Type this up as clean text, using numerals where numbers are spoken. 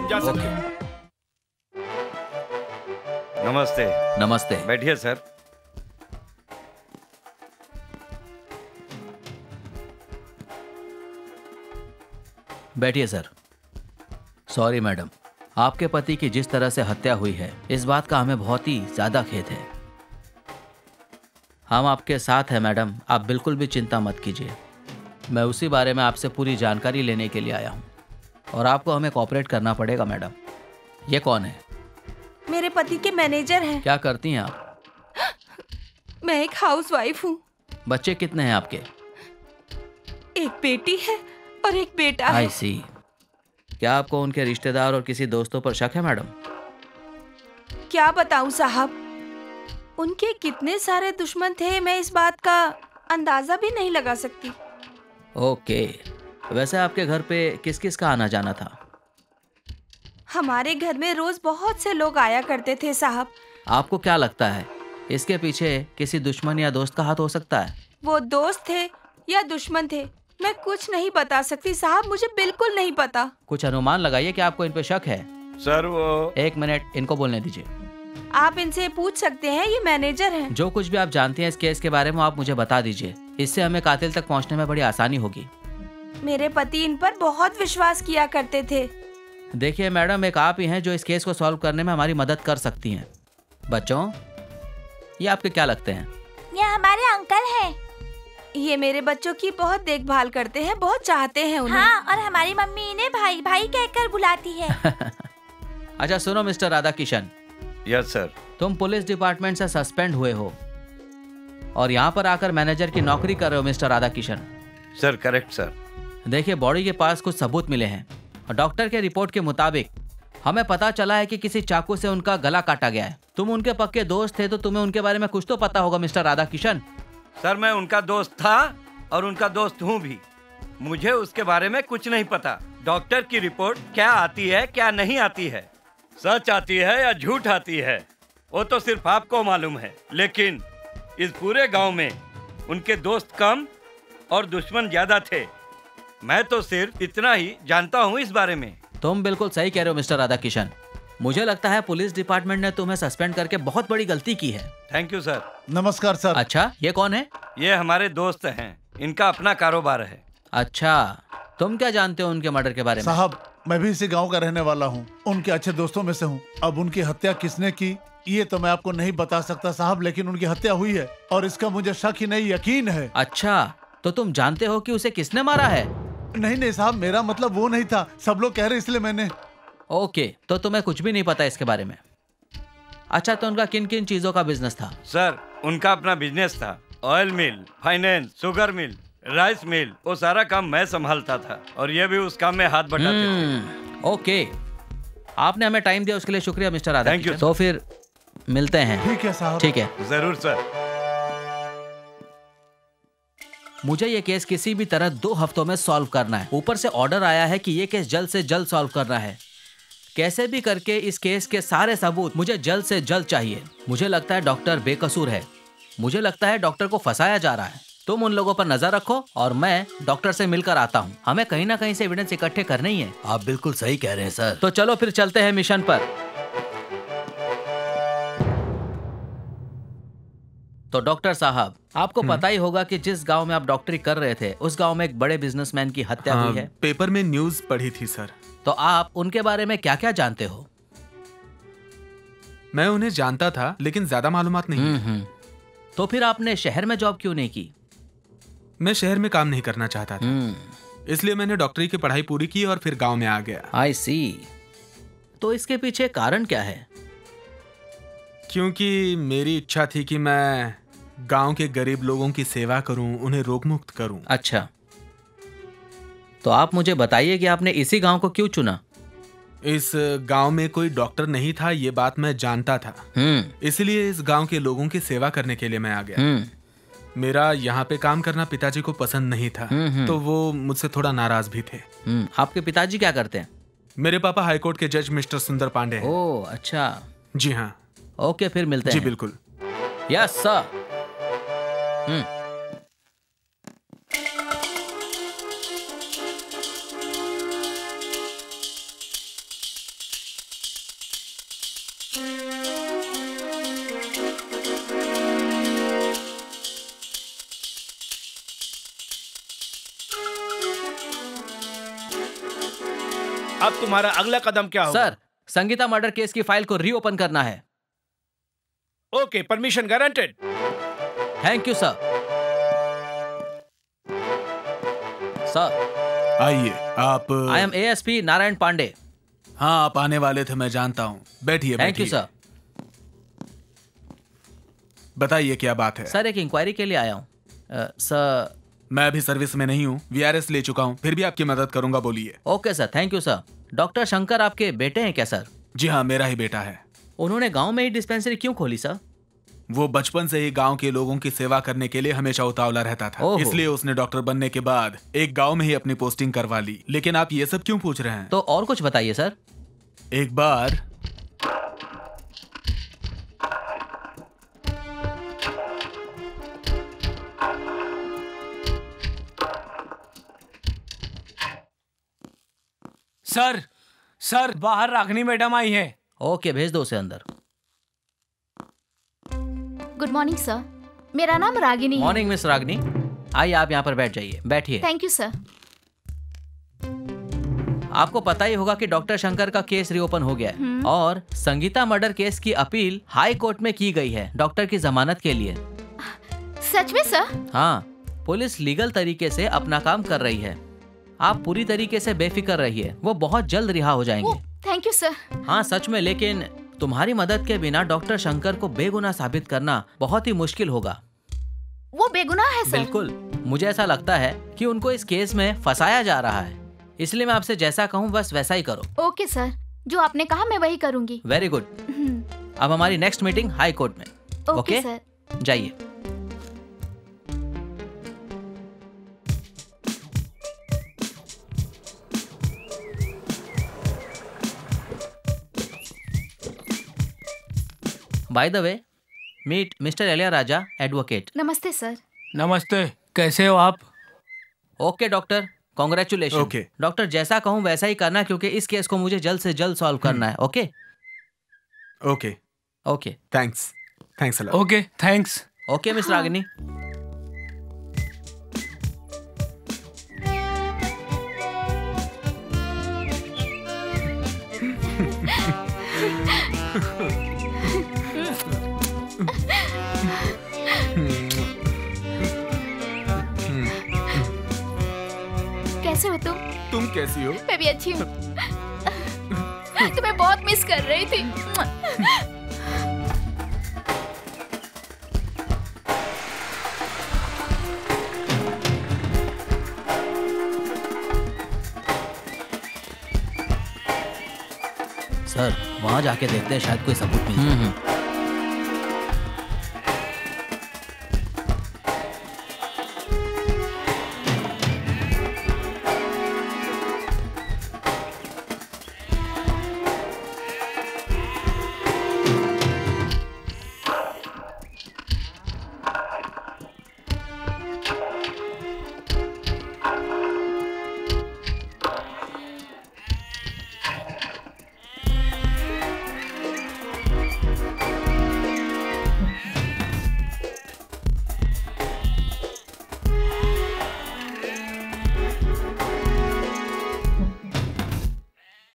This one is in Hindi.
जा सकते। नमस्ते। नमस्ते। बैठिए सर। बैठिए सर। सॉरी मैडम, आपके पति की जिस तरह से हत्या हुई है इस बात का हमें बहुत ही ज्यादा खेद है। हम आपके साथ हैं मैडम, आप बिल्कुल भी चिंता मत कीजिए। मैं उसी बारे में आपसे पूरी जानकारी लेने के लिए आया हूँ और आपको हमें कोऑपरेट करना पड़ेगा मैडम। ये कौन है? मेरे पति के मैनेजर हैं। क्या करती हैं आप? मैं एक हाउसवाइफ हूँ। बच्चे कितने हैं आपके? एक बेटी है और एक बेटा है। आई सी। क्या आपको उनके रिश्तेदार और किसी दोस्तों पर शक है मैडम? क्या बताऊं साहब, उनके कितने सारे दुश्मन थे मैं इस बात का अंदाजा भी नहीं लगा सकती। ओके, वैसे आपके घर पे किस किस का आना जाना था? हमारे घर में रोज बहुत से लोग आया करते थे साहब। आपको क्या लगता है इसके पीछे किसी दुश्मन या दोस्त का हाथ हो सकता है? वो दोस्त थे या दुश्मन थे मैं कुछ नहीं बता सकती साहब, मुझे बिल्कुल नहीं पता। कुछ अनुमान लगाइए कि आपको इन पे शक है। सर वो... एक मिनट, इनको बोलने दीजिए। आप इनसे पूछ सकते हैं, ये मैनेजर हैं। जो कुछ भी आप जानते हैं इस केस के बारे में आप मुझे बता दीजिए, इससे हमें कातिल तक पहुंचने में बड़ी आसानी होगी। मेरे पति इन पर बहुत विश्वास किया करते थे। देखिए मैडम, एक आप ही हैं जो इस केस को सॉल्व करने में हमारी मदद कर सकती हैं। बच्चों, ये आपके क्या लगते हैं? ये हमारे अंकल हैं। ये मेरे बच्चों की बहुत देखभाल करते हैं, बहुत चाहते हैं उन्हें। हाँ, और हमारी मम्मी इन्हें भाई भाई कहकर बुलाती है। अच्छा सुनो mister Radha Kishan. Yes sir. तुम पुलिस डिपार्टमेंट से सस्पेंड हुए हो और यहाँ पर आकर मैनेजर की नौकरी कर रहे हो mister Radha Kishan. Sir correct sir. देखिए, बॉडी के पास कुछ सबूत मिले हैं और डॉक्टर के रिपोर्ट के मुताबिक हमें पता चला है कि किसी चाकू से उनका गला काटा गया है। तुम उनके पक्के दोस्त थे तो तुम्हें उनके बारे में कुछ तो पता होगा मिस्टर राधा किशन। सर मैं उनका दोस्त था और उनका दोस्त हूँ भी। मुझे उसके बारे में कुछ नहीं पता। डॉक्टर की रिपोर्ट क्या आती है क्या नहीं आती है, सच आती है या झूठ आती है, वो तो सिर्फ आपको मालूम है। लेकिन इस पूरे गांव में उनके दोस्त कम और दुश्मन ज्यादा थे। मैं तो सिर्फ इतना ही जानता हूँ इस बारे में। तुम बिल्कुल सही कह रहे हो मिस्टर राधा किशन। मुझे लगता है पुलिस डिपार्टमेंट ने तुम्हें सस्पेंड करके बहुत बड़ी गलती की है। Thank you sir. नमस्कार सर। अच्छा, ये कौन है? ये हमारे दोस्त हैं, इनका अपना कारोबार है। अच्छा, तुम क्या जानते हो उनके मर्डर के बारे में? साहब मैं भी इसी गांव का रहने वाला हूँ, उनके अच्छे दोस्तों में से हूँ। अब उनकी हत्या किसने की ये तो मैं आपको नहीं बता सकता साहब, लेकिन उनकी हत्या हुई है और इसका मुझे शक ही नहीं यकीन है। अच्छा, तो तुम जानते हो कि उसे किसने मारा है? नहीं नहीं साहब, मेरा मतलब वो नहीं था, सब लोग कह रहे इसलिए मैंने। ओके, तो तुम्हें कुछ भी नहीं पता इसके बारे में। अच्छा, तो उनका किन किन चीजों का बिजनेस था? सर उनका अपना बिजनेस था, oil mill, finance, sugar mill, rice mill, वो सारा काम मैं संभालता था और ये भी उस काम में हाथ बटाते थे। ओके, आपने हमें टाइम दिया उसके लिए शुक्रिया मिस्टर राधा। Thank you. तो फिर मिलते हैं। ठीक है साहब। ठीक है, जरूर सर। मुझे ये केस किसी भी तरह 2 हफ्तों में सॉल्व करना है। ऊपर से ऑर्डर आया है कि ये केस जल्द से जल्द सॉल्व करना है। कैसे भी करके इस केस के सारे सबूत मुझे जल्द से जल्द चाहिए। मुझे लगता है डॉक्टर बेकसूर है। मुझे लगता है डॉक्टर को फंसाया जा रहा है। तुम उन लोगों पर नजर रखो और मैं डॉक्टर से मिलकर आता हूँ। हमें कहीं ना कहीं से एविडेंस इकट्ठे करने ही है। आप बिल्कुल सही कह रहे हैं सर। तो चलो फिर चलते हैं मिशन पर। तो डॉक्टर साहब, आपको पता ही होगा कि जिस गांव में आप डॉक्टरी कर रहे थे उस गांव में एक बड़े बिजनेसमैन की हत्या हुई है। पेपर में न्यूज़ पढ़ी थी सर। तो आप उनके बारे में क्या क्या जानते हो? मैं उन्हें जानता था लेकिन ज्यादा मालूमात नहीं। तो फिर आपने शहर में जॉब क्यों नहीं की? मैं शहर में काम नहीं करना चाहता था, इसलिए मैंने डॉक्टरी की पढ़ाई पूरी की और फिर गांव में आ गया। आई सी। तो इसके पीछे कारण क्या है? क्योंकि मेरी इच्छा थी कि मैं गांव के गरीब लोगों की सेवा करूं, उन्हें रोग मुक्त करूं। अच्छा, तो आप मुझे बताइए कि आपने इसी गांव को क्यों चुना? इस गांव में कोई डॉक्टर नहीं था, ये बात मैं जानता था। इसलिए इस गांव के लोगों की सेवा करने के लिए मैं आ गया। मेरा यहाँ पे काम करना पिताजी को पसंद नहीं था, तो वो मुझसे थोड़ा नाराज भी थे। आपके पिताजी क्या करते हैं? मेरे पापा हाईकोर्ट के जज मिस्टर सुंदर पांडे हैं। ओह अच्छा। जी हाँ। ओके, फिर मिलते हैं। जी बिल्कुल। Yes sir. अब तुम्हारा अगला कदम क्या होगा? सर, संगीता मर्डर केस की फाइल को रीओपन करना है। Okay, permission guaranteed. Thank you sir. Sir, आइए आप। I am ASP Narayan Pandey. हाँ, आप आने वाले थे, मैं जानता हूँ। बैठिए। Thank you sir. बताइए क्या बात है? सर, एक इंक्वायरी के लिए आया हूँ। सर, मैं अभी सर्विस में नहीं हूँ, वीआरएस ले चुका हूँ, फिर भी आपकी मदद करूंगा, बोलिए। Okay sir, thank you sir. Doctor Shankar आपके बेटे हैं क्या सर? जी हाँ, मेरा ही बेटा है। उन्होंने गांव में ही डिस्पेंसरी क्यों खोली सर? वो बचपन से ही गांव के लोगों की सेवा करने के लिए हमेशा उतावला रहता था, इसलिए उसने डॉक्टर बनने के बाद एक गांव में ही अपनी पोस्टिंग करवा ली। लेकिन आप ये सब क्यों पूछ रहे हैं? तो और कुछ बताइए सर। एक बार सर बाहर रागनी मैडम आई है। ओके, भेज दो उसे अंदर। गुड मॉर्निंग सर, मेरा नाम रागिनी है। मॉर्निंग मिस रागिनी, आइए आप यहाँ पर बैठ जाइए। बैठिए। Thank you sir. आपको पता ही होगा कि डॉक्टर शंकर का केस रीओपन हो गया है और संगीता मर्डर केस की अपील हाई कोर्ट में की गई है डॉक्टर की जमानत के लिए। सच में सर? हाँ, पुलिस लीगल तरीके से अपना काम कर रही है। आप पूरी तरीके से बेफिक्र रहिए, वो बहुत जल्द रिहा हो जाएंगे। Thank you sir. हाँ सच में, लेकिन तुम्हारी मदद के बिना डॉक्टर शंकर को बेगुनाह साबित करना बहुत ही मुश्किल होगा। वो बेगुनाह है सर? बिल्कुल, मुझे ऐसा लगता है कि उनको इस केस में फंसाया जा रहा है, इसलिए मैं आपसे जैसा कहूँ बस वैसा ही करो। ओके सर, जो आपने कहा मैं वही करूँगी। Very good. अब हमारी नेक्स्ट मीटिंग हाई कोर्ट में। ओके सर, जाइए। By the way, meet mister Elia Raja, advocate. नमस्ते सर। नमस्ते, कैसे हो आप? Okay doctor, congratulation. Okay doctor, जैसा कहूँ वैसा ही करना, क्योंकि इस केस को मुझे जल्द से जल्द सॉल्व करना है। Okay okay okay, thanks a lot. Okay, thanks. Okay miss Ragini. कैसे हो तुम? तुम कैसी हो? मैं भी अच्छी हूँ। तुम्हें बहुत मिस कर रही थी। सर, वहाँ जाके देखते हैं, शायद कोई सबूत मिल जाए।